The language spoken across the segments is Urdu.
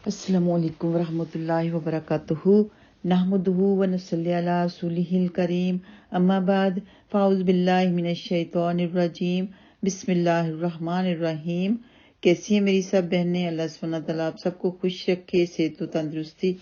السلام علیکم ورحمۃ اللہ وبرکاتہ نحمدہ ونصلی علی رسولہ الکریم اما بعد فاعوذ باللہ من الشیطان الرجیم بسم اللہ الرحمن الرحیم۔ کیسی ہیں میری سب بہنیں؟ اللہ سبحانہ تعالیٰ آپ سب کو خوش رکھے، صحت و تندرستی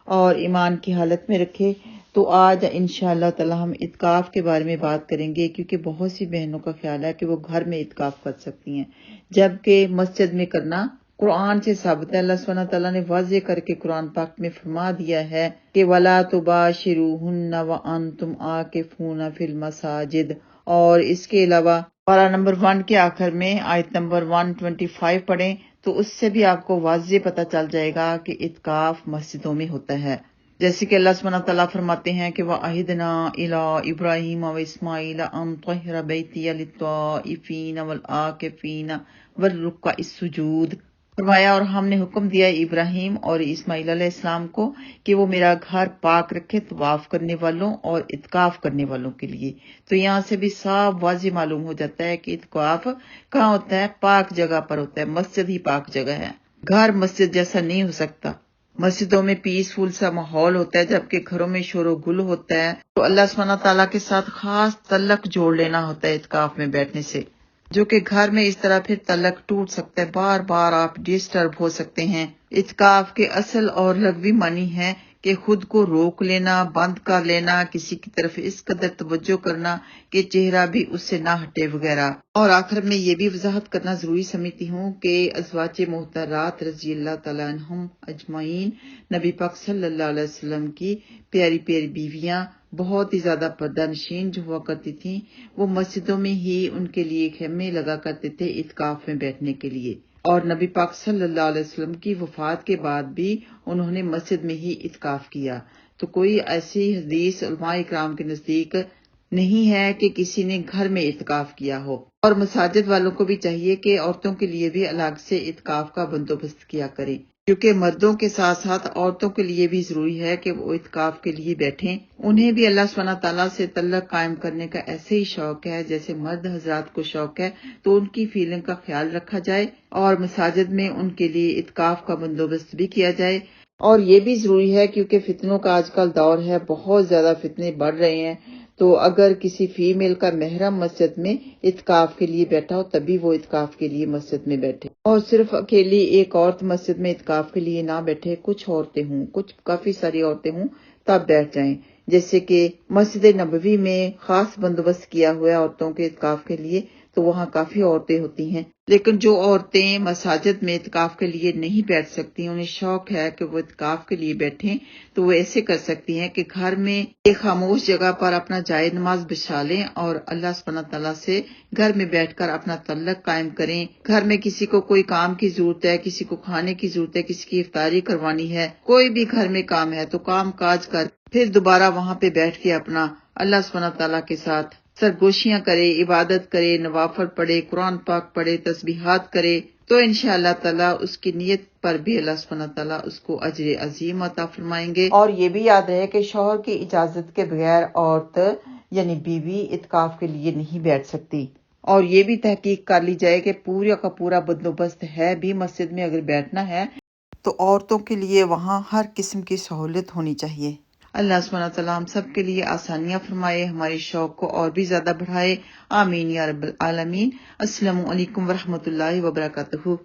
اور ایمان کی حالت میں رکھے۔ تو آج انشاءاللہ تعالیٰ ہم اعتکاف کے بارے میں بات کریں گے، کیونکہ بہت سی بہنوں کا خیال ہے کہ وہ گھر میں اعتکاف کر سکتی ہیں، جبکہ مسجد میں کرنا قرآن سے ثابت ہے۔ اللہ سبحانہ تعالیٰ نے واضح کر کے قرآن پاک میں فرما دیا ہے کہ وَلَا تُبَاشِرُوهُنَّ وَأَنْتُمْ عَاكِفُونَ فِي الْمَسَاجِدِ، اور اس کے علاوہ پارہ نمبر 1 کے آخر میں آیت نمبر 125 پڑھیں تو اس سے بھی آپ کو واضح پتہ چل جائے گا کہ اعتکاف مسجدوں میں ہوتا ہے۔ جیسے کہ اللہ سبحانہ تعالیٰ فرماتے ہیں کہ وَعَهِدْنَا إِلَىٰ إِبْرَاهِيمَ وَإِسْمَاعِيلَ أَن طَهِّرَ بَيْتِيَ لِلطَّائِفِينَ وَالْعَاكِفِينَ وَالرُّكَّعِ السُّجُودِ، فرمایا اور ہم نے حکم دیا ابراہیم اور اسماعیل علیہ السلام کو کہ وہ میرا گھر پاک رکھے طواف کرنے والوں اور اعتکاف کرنے والوں کے لیے۔ تو یہاں سے بھی صاف واضح معلوم ہو جاتا ہے کہ اعتکاف کہاں ہوتا ہے؟ پاک جگہ پر ہوتا ہے۔ مسجد ہی پاک جگہ ہے، گھر مسجد جیسا نہیں ہو سکتا۔ مسجدوں میں پیسفل سا ماحول ہوتا ہے، جبکہ گھروں میں شور و گل ہوتا ہے۔ تو اللہ سبحانہ تعالیٰ کے ساتھ خاص تعلق جوڑ لینا ہوتا ہے اعتکاف میں بیٹھنے سے، جو کہ گھر میں اس طرح پھر تعلق ٹوٹ سکتا ہے، بار بار آپ ڈسٹرب ہو سکتے ہیں۔ اعتکاف کے اصل اور لغوی معنی ہے کہ خود کو روک لینا، بند کر لینا، کسی کی طرف اس قدر توجہ کرنا کہ چہرہ بھی اس سے نہ ہٹے وغیرہ۔ اور آخر میں یہ بھی وضاحت کرنا ضروری سمجھتی ہوں کہ ازواج محترات رضی اللہ تعالیٰ عنہم اجمعین، نبی پاک صلی اللہ علیہ وسلم کی پیاری پیاری بیویاں بہت ہی زیادہ پردہ نشین جو ہوا کرتی تھیں، وہ مسجدوں میں ہی ان کے لیے خیمے لگا کرتے تھے اعتکاف میں بیٹھنے کے لیے۔ اور نبی پاک صلی اللہ علیہ وسلم کی وفات کے بعد بھی انہوں نے مسجد میں ہی اعتکاف کیا۔ تو کوئی ایسی حدیث علماء اکرام کے نزدیک نہیں ہے کہ کسی نے گھر میں اعتکاف کیا ہو۔ اور مساجد والوں کو بھی چاہیے کہ عورتوں کے لیے بھی الگ سے اعتکاف کا بندوبست کیا کریں، کیونکہ مردوں کے ساتھ ساتھ عورتوں کے لیے بھی ضروری ہے کہ وہ اعتکاف کے لیے بیٹھیں۔ انہیں بھی اللہ سبحانہ تعالیٰ سے تعلق قائم کرنے کا ایسے ہی شوق ہے جیسے مرد حضرات کو شوق ہے، تو ان کی فیلنگ کا خیال رکھا جائے اور مساجد میں ان کے لیے اعتکاف کا بندوبست بھی کیا جائے۔ اور یہ بھی ضروری ہے کیونکہ فتنوں کا آج کل دور ہے، بہت زیادہ فتنے بڑھ رہے ہیں، تو اگر کسی فیمیل کا محرم مسجد میں اعتکاف کے لیے بیٹھا ہو تبھی وہ اعتکاف کے لیے مسجد میں بیٹھے، اور صرف اکیلی ایک عورت مسجد میں اعتکاف کے لیے نہ بیٹھے، کچھ عورتیں ہوں، کافی ساری عورتیں ہوں تب بیٹھ جائیں۔ جیسے کہ مسجد نبوی میں خاص بندوبست کیا ہوا ہے عورتوں کے اعتکاف کے لیے، تو وہاں کافی عورتیں ہوتی ہیں۔ لیکن جو عورتیں مساجد میں اعتکاف کے لیے نہیں بیٹھ سکتی، انہیں شوق ہے کہ وہ اعتکاف کے لیے بیٹھیں، تو وہ ایسے کر سکتی ہیں کہ گھر میں ایک خاموش جگہ پر اپنا جائے نماز بچھا لیں اور اللہ سبحانہ تعالیٰ سے گھر میں بیٹھ کر اپنا تعلق قائم کریں۔ گھر میں کسی کو کوئی کام کی ضرورت ہے، کسی کو کھانے کی ضرورت ہے، کسی کی افطاری کروانی ہے، کوئی بھی گھر میں کام ہے، تو کام کاج کر پھر دوبارہ وہاں پہ بیٹھ کے اپنا اللہ سبحانہ تعالیٰ کے ساتھ سرگوشیاں کرے، عبادت کرے، نوافل پڑھے، قرآن پاک پڑھے، تسبیحات کرے، تو انشاءاللہ تعالیٰ اس کی نیت پر بھی اللہ سبحانہ تعالیٰ اس کو اجر عظیم عطا فرمائیں گے۔ اور یہ بھی یاد رہے کہ شوہر کی اجازت کے بغیر عورت یعنی بیوی اعتکاف کے لیے نہیں بیٹھ سکتی۔ اور یہ بھی تحقیق کر لی جائے کہ پورا کا پورا بندوبست ہے بھی مسجد میں اگر بیٹھنا ہے تو عورتوں کے لیے وہاں ہر قسم کی سہولت ہونی چاہیے۔ اللہ سبحانہ تعالیٰ ہم سب کے لیے آسانیاں فرمائے، ہمارے شوق کو اور بھی زیادہ بڑھائے، آمین یا رب العالمین۔ السلام علیکم ورحمۃ اللہ وبرکاتہ۔